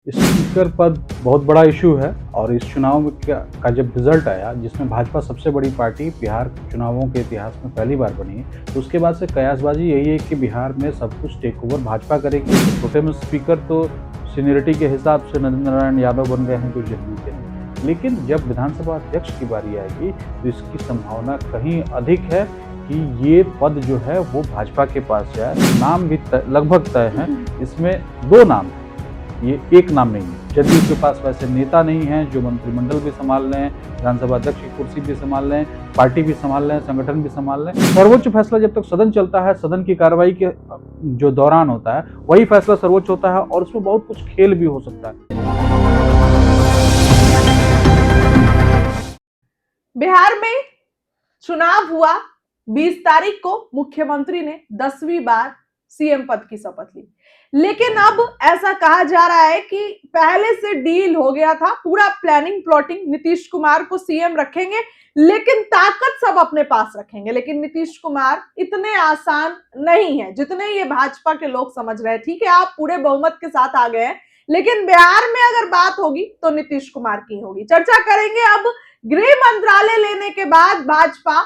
Speaker पद बहुत बड़ा इशू है और इस चुनाव में का जब रिजल्ट आया जिसमें भाजपा सबसे बड़ी पार्टी बिहार चुनावों के इतिहास में पहली बार बनी है, तो उसके बाद से कयासबाजी यही है कि बिहार में सब कुछ टेक ओवर भाजपा करेगी। प्रोटेम स्पीकर तो सीनियरिटी के हिसाब से नरेंद्र नारायण यादव बन गए हैं जो जदयू के हैं, लेकिन जब विधानसभा अध्यक्ष की बारी आएगी तो इसकी संभावना कहीं अधिक है कि ये पद जो है वो भाजपा के पास जाए। नाम भी लगभग तय है, इसमें दो नाम है, ये एक नाम नहीं है। जदयू के पास वैसे नेता नहीं है जो मंत्रिमंडल भी संभाल रहे हैं, विधानसभा अध्यक्ष की कुर्सी भी संभाल रहे हैं, पार्टी भी संभाल रहे हैं, संगठन भी संभाल रहे हैं। सर्वोच्च फैसला जब तक सदन चलता है, सदन की कार्रवाई के जो दौरान होता है वही फैसला सर्वोच्च होता है और उसमें बहुत कुछ खेल भी हो सकता है। बिहार में चुनाव हुआ, 20 तारीख को मुख्यमंत्री ने 10वीं बार सीएम पद की शपथ ली, लेकिन अब ऐसा कहा जा रहा है कि पहले से डील हो गया था, पूरा प्लानिंग प्लॉटिंग, नीतीश कुमार को सीएम रखेंगे लेकिन ताकत सब अपने पास रखेंगे। लेकिन नीतीश कुमार इतने आसान नहीं है जितने ये भाजपा के लोग समझ रहे हैं। ठीक है, आप पूरे बहुमत के साथ आ गए हैं, लेकिन बिहार में अगर बात होगी तो नीतीश कुमार की होगी। चर्चा करेंगे अब गृह मंत्रालय लेने के बाद भाजपा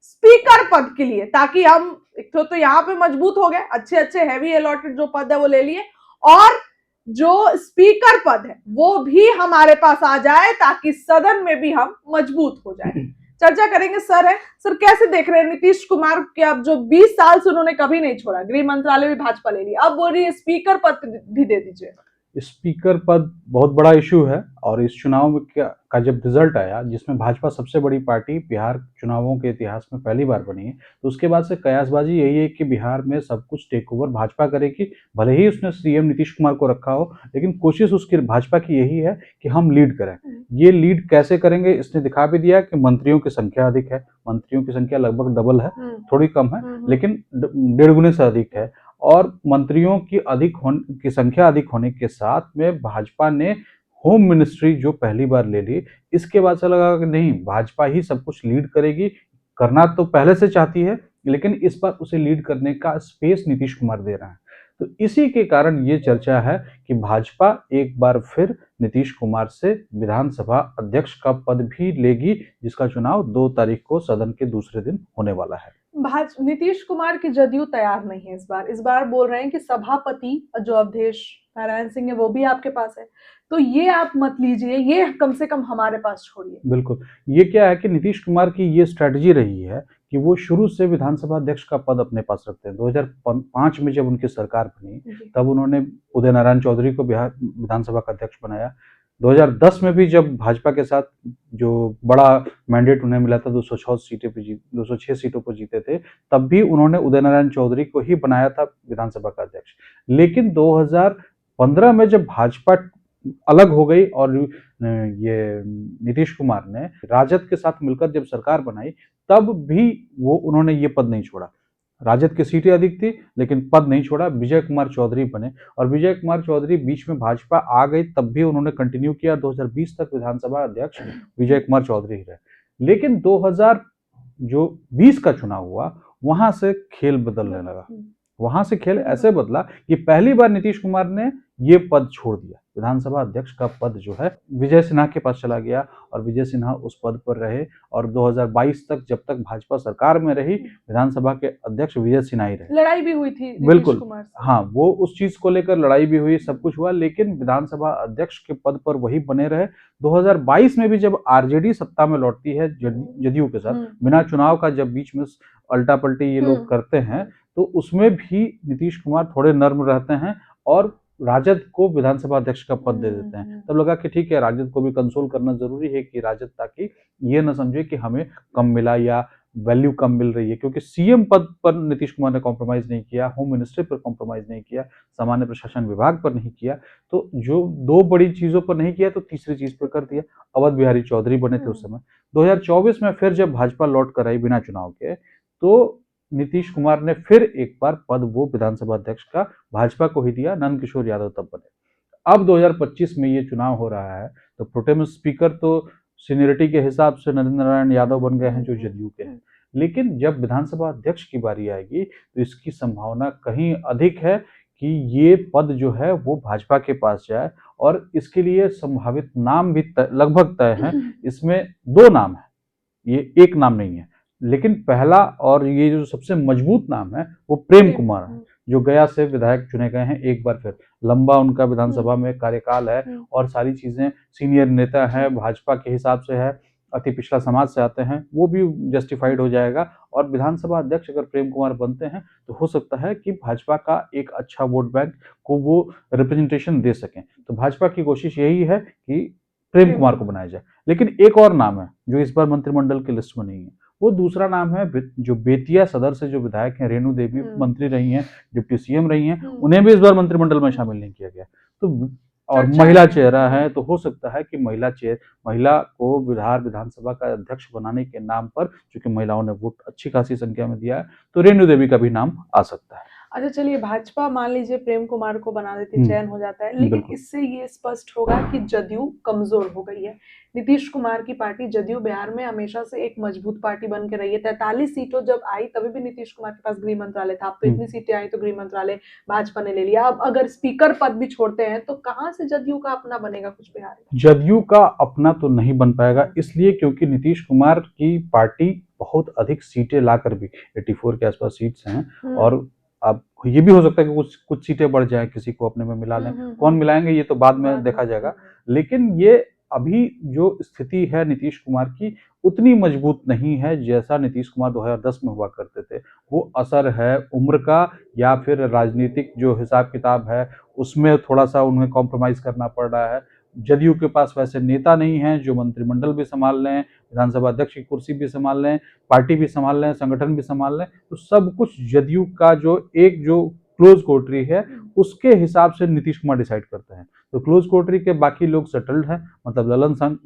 स्पीकर पद के लिए, ताकि हम एक तो यहाँ पे मजबूत हो गए, अच्छे अच्छे हैवी अलॉटेड जो पद है वो ले लिए, और जो स्पीकर पद है वो भी हमारे पास आ जाए ताकि सदन में भी हम मजबूत हो जाए। चर्चा करेंगे सर कैसे देख रहे हैं नीतीश कुमार के, अब जो 20 साल से उन्होंने कभी नहीं छोड़ा, गृह मंत्रालय भी भाजपा ले लिया, अब बोल रही है स्पीकर पद भी दे दीजिए। स्पीकर पद बहुत बड़ा इशू है और इस चुनाव में का जब रिजल्ट आया जिसमें भाजपा सबसे बड़ी पार्टी बिहार चुनावों के इतिहास में पहली बार बनी है, तो उसके बाद से कयासबाजी यही है कि बिहार में सब कुछ टेक ओवर भाजपा करेगी। भले ही उसने सीएम नीतीश कुमार को रखा हो, लेकिन कोशिश उसकी भाजपा की यही है कि हम लीड करें। ये लीड कैसे करेंगे इसने दिखा भी दिया कि मंत्रियों की संख्या अधिक है, मंत्रियों की संख्या लगभग डबल है, थोड़ी कम है लेकिन 1.5 गुने से अधिक है। और मंत्रियों की संख्या अधिक होने के साथ में भाजपा ने होम मिनिस्ट्री जो पहली बार ले ली, इसके बाद से लगा कि नहीं, भाजपा ही सब कुछ लीड करेगी। करना तो पहले से चाहती है, लेकिन इस बार उसे लीड करने का स्पेस नीतीश कुमार दे रहा है। तो इसी के कारण ये चर्चा है कि भाजपा एक बार फिर नीतीश कुमार से विधानसभा अध्यक्ष का पद भी लेगी, जिसका चुनाव 2 तारीख को सदन के दूसरे दिन होने वाला है। नीतीश कुमार की जदयू तैयार नहीं है इस बार बोल रहे हैं कि सभापति जो अवधेश नारायण सिंह है वो भी आपके पास है, तो ये आप मत लीजिए, ये कम से कम हमारे पास छोड़िए। बिल्कुल, ये क्या है कि नीतीश कुमार की ये स्ट्रैटेजी रही है कि वो शुरू से विधानसभा अध्यक्ष का पद अपने पास रखते हैं। 2005 में जब उनकी सरकार बनी, तब उन्होंने उदय नारायण चौधरी को बिहार विधानसभा का अध्यक्ष बनाया। 2010 में भी जब भाजपा के साथ जो बड़ा मैंडेट उन्हें मिला था, 206 सीटों पर जीते थे, तब भी उन्होंने उदय नारायण चौधरी को ही बनाया था विधानसभा का अध्यक्ष। लेकिन 2015 में जब भाजपा अलग हो गई और ये नीतीश कुमार ने राजद के साथ मिलकर जब सरकार बनाई, तब भी उन्होंने ये पद नहीं छोड़ा। राजद की सीटें अधिक थी लेकिन पद नहीं छोड़ा, विजय कुमार चौधरी बने और विजय कुमार चौधरी बीच में भाजपा आ गई तब भी उन्होंने कंटिन्यू किया। 2020 तक विधानसभा अध्यक्ष विजय कुमार चौधरी रहे। लेकिन 2020 का चुनाव हुआ, वहां से खेल बदलने लगा। वहां से खेल ऐसे बदला कि पहली बार नीतीश कुमार ने ये पद छोड़ दिया। विधानसभा अध्यक्ष का पद जो है विजय सिन्हा के पास चला गया और विजय सिन्हा उस पद पर रहे और 2022 तक, जब तक भाजपा सरकार में रही, विधानसभा के अध्यक्ष विजय सिन्हा ही रहे। लड़ाई भी हुई थी बिल्कुल, हाँ, वो उस चीज को लेकर लड़ाई भी हुई, सब कुछ हुआ, लेकिन विधानसभा अध्यक्ष के पद पर वही बने रहे। 2022 में भी जब आरजेडी सत्ता में लौटती है जदयू के साथ, बिना चुनाव का जब बीच में अल्टा पलटी ये लोग करते हैं, तो उसमें भी नीतीश कुमार थोड़े नर्म रहते हैं और राजद को विधानसभा अध्यक्ष का पद दे देते हैं। तब लगा कि ठीक है, राजद को भी कंसोल करना जरूरी है कि राजद, ताकि ये न समझे कि हमें कम मिला या वैल्यू कम मिल रही है, क्योंकि सीएम पद पर नीतीश कुमार ने कॉम्प्रोमाइज नहीं किया, होम मिनिस्ट्री पर कॉम्प्रोमाइज नहीं किया, सामान्य प्रशासन विभाग पर नहीं किया, तो जो 2 बड़ी चीजों पर नहीं किया तो तीसरी चीज पर कर दिया। अवध बिहारी चौधरी बने थे उस समय। 2024 में फिर जब भाजपा लौट कर आई बिना चुनाव के, तो नीतीश कुमार ने फिर एक बार पद वो विधानसभा अध्यक्ष का भाजपा को ही दिया। नंद किशोर यादव तब बने। अब 2025 में ये चुनाव हो रहा है, तो प्रोटेम स्पीकर तो सीनियरिटी के हिसाब से नरेंद्र नारायण यादव बन गए हैं जो जदयू के हैं, लेकिन जब विधानसभा अध्यक्ष की बारी आएगी तो इसकी संभावना कहीं अधिक है कि ये पद जो है वो भाजपा के पास जाए और इसके लिए संभावित नाम भी लगभग तय है। इसमें 2 नाम है, ये एक नाम नहीं है। लेकिन पहला और ये जो सबसे मजबूत नाम है वो प्रेम कुमार है, जो गया से विधायक चुने गए हैं एक बार फिर। लंबा उनका विधानसभा में कार्यकाल है और सारी चीजें, सीनियर नेता है, भाजपा के हिसाब से है, अति पिछड़ा समाज से आते हैं, वो भी जस्टिफाइड हो जाएगा। और विधानसभा अध्यक्ष अगर प्रेम कुमार बनते हैं तो हो सकता है कि भाजपा का एक अच्छा वोट बैंक को वो रिप्रेजेंटेशन दे सकें। तो भाजपा की कोशिश यही है कि प्रेम कुमार को बनाया जाए। लेकिन एक और नाम है जो इस बार मंत्रिमंडल की लिस्ट में नहीं है, वो दूसरा नाम है जो बेतिया सदर से जो विधायक हैं, रेणु देवी मंत्री रही हैं, डिप्टी सीएम रही हैं, उन्हें भी इस बार मंत्रिमंडल में शामिल नहीं किया गया। तो और महिला चेहरा है, तो हो सकता है कि महिला को बिहार विधानसभा का अध्यक्ष बनाने के नाम पर, चूंकि महिलाओं ने वोट अच्छी खासी संख्या में दिया है, तो रेणु देवी का भी नाम आ सकता है। अच्छा चलिए, भाजपा मान लीजिए प्रेम कुमार को बना देती, चयन हो जाता है, लेकिन इससे ये स्पष्ट होगा कि जदयू कमजोर हो गई है। नीतीश कुमार की पार्टी जदयू बिहार में हमेशा से एक मजबूत पार्टी बन के रही है। 43 सीटों जब आई तभी भी नीतीश कुमार के पास गृह मंत्रालय था। अब तो इतनी सीटें आई तो गृह मंत्रालय भाजपा ने ले लिया। अब अगर स्पीकर पद भी छोड़ते हैं तो कहां से जदयू का अपना बनेगा कुछ बिहार में? जदयू का अपना तो नहीं बन पाएगा, इसलिए क्योंकि नीतीश कुमार की पार्टी बहुत अधिक सीटें लाकर भी 84 के आसपास सीट्स हैं, और अब ये भी हो सकता है कि कुछ सीटें बढ़ जाए, किसी को अपने में मिला लें। कौन मिलाएंगे ये तो बाद में देखा जाएगा। लेकिन ये अभी जो स्थिति है नीतीश कुमार की उतनी मजबूत नहीं है जैसा नीतीश कुमार 2010 में हुआ करते थे। वो असर है उम्र का या फिर राजनीतिक जो हिसाब किताब है उसमें थोड़ा सा उन्हें कॉम्प्रोमाइज करना पड़ रहा है। जदयू के पास वैसे नेता नहीं है जो मंत्रिमंडल भी संभाल लें, विधानसभा अध्यक्ष की कुर्सी भी संभाल लें, पार्टी भी संभाल लें, संगठन भी संभाल लें। तो सब कुछ जदयू का जो क्लोज कोटरी है उसके हिसाब से नीतीश कुमार डिसाइड करते हैं। तो क्लोज कोटरी के बाकी लोग सेटल्ड हैं, मतलब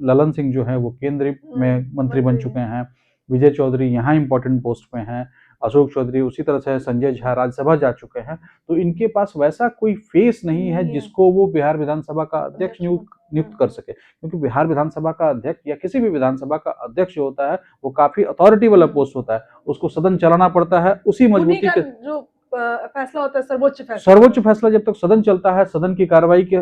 ललन सिंह जो है वो केंद्र में मंत्री बन चुके हैं, विजय चौधरी यहाँ इंपॉर्टेंट पोस्ट पे हैं, अशोक चौधरी उसी तरह से, संजय झा राज्यसभा जा चुके हैं। तो इनके पास वैसा कोई फेस नहीं है जिसको वो बिहार विधानसभा का अध्यक्ष नियुक्त कर सके, क्योंकि बिहार विधानसभा का अध्यक्ष या किसी भी विधानसभा का अध्यक्ष जो होता है वो काफी अथॉरिटी वाला पोस्ट होता है, उसको सदन चलाना पड़ता है। उसी मजबूती के जो फैसला होता है सर्वोच्च फैसला जब तक सदन चलता है, सदन की कार्रवाई के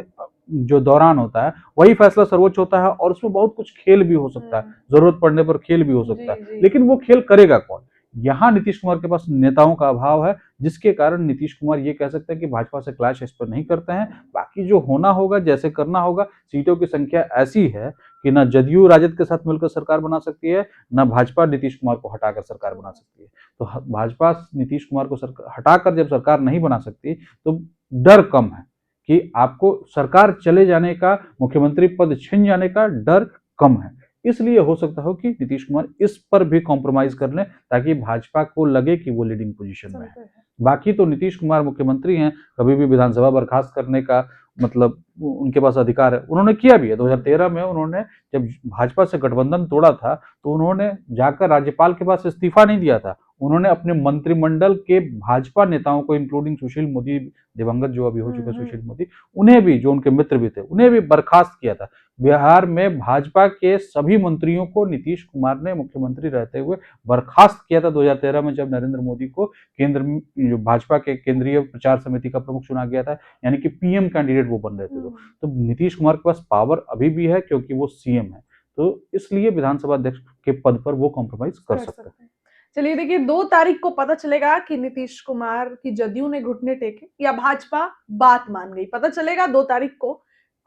जो दौरान होता है वही फैसला सर्वोच्च होता है, और उसमें बहुत कुछ खेल भी हो सकता है, जरूरत पड़ने पर खेल भी हो सकता है। लेकिन वो खेल करेगा कौन? यहाँ नीतीश कुमार के पास नेताओं का अभाव है, जिसके कारण नीतीश कुमार ये कह सकते हैं कि भाजपा से क्लैश इस पर नहीं करते हैं। बाकी जो होना होगा, जैसे करना होगा, सीटों की संख्या ऐसी है कि ना जदयू राजद के साथ मिलकर सरकार बना सकती है, ना भाजपा नीतीश कुमार को हटाकर सरकार बना सकती है। तो भाजपा नीतीश कुमार को हटाकर जब सरकार नहीं बना सकती तो डर कम है कि आपको सरकार चले जाने का, मुख्यमंत्री पद छिन जाने का डर कम है। इसलिए हो सकता हो कि नीतीश कुमार इस पर भी कॉम्प्रोमाइज कर लें ताकि भाजपा को लगे कि वो लीडिंग पोजीशन में है। बाकी तो नीतीश कुमार मुख्यमंत्री हैं, कभी भी विधानसभा बर्खास्त करने का मतलब उनके पास अधिकार है। उन्होंने किया भी है। 2013 में उन्होंने जब भाजपा से गठबंधन तोड़ा था तो उन्होंने जाकर राज्यपाल के पास इस्तीफा नहीं दिया था, उन्होंने अपने मंत्रिमंडल के भाजपा नेताओं को, इंक्लूडिंग सुशील मोदी, दिवंगत जो अभी हो चुके सुशील मोदी, उन्हें भी, जो उनके मित्र भी थे, उन्हें भी बर्खास्त किया था। बिहार में भाजपा के सभी मंत्रियों को नीतीश कुमार ने मुख्यमंत्री रहते हुए बर्खास्त किया था 2013 में, जब नरेंद्र मोदी को केंद्र जो भाजपा के केंद्रीय प्रचार समिति का प्रमुख चुना गया था, यानी कि पीएम कैंडिडेट वो बन रहे थे। तो नीतीश कुमार के पास पावर अभी भी है क्योंकि वो सीएम है, तो इसलिए विधानसभा अध्यक्ष के पद पर वो कॉम्प्रोमाइज कर सकते हैं। चलिए देखिए, 2 तारीख को पता चलेगा कि नीतीश कुमार की जदयू ने घुटने टेके या भाजपा बात मान गई। पता चलेगा 2 तारीख को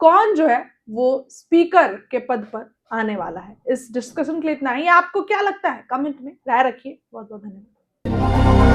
कौन जो है वो स्पीकर के पद पर आने वाला है। इस डिस्कशन के लिए इतना ही। आपको क्या लगता है? कमेंट में राय रखिए। बहुत बहुत धन्यवाद।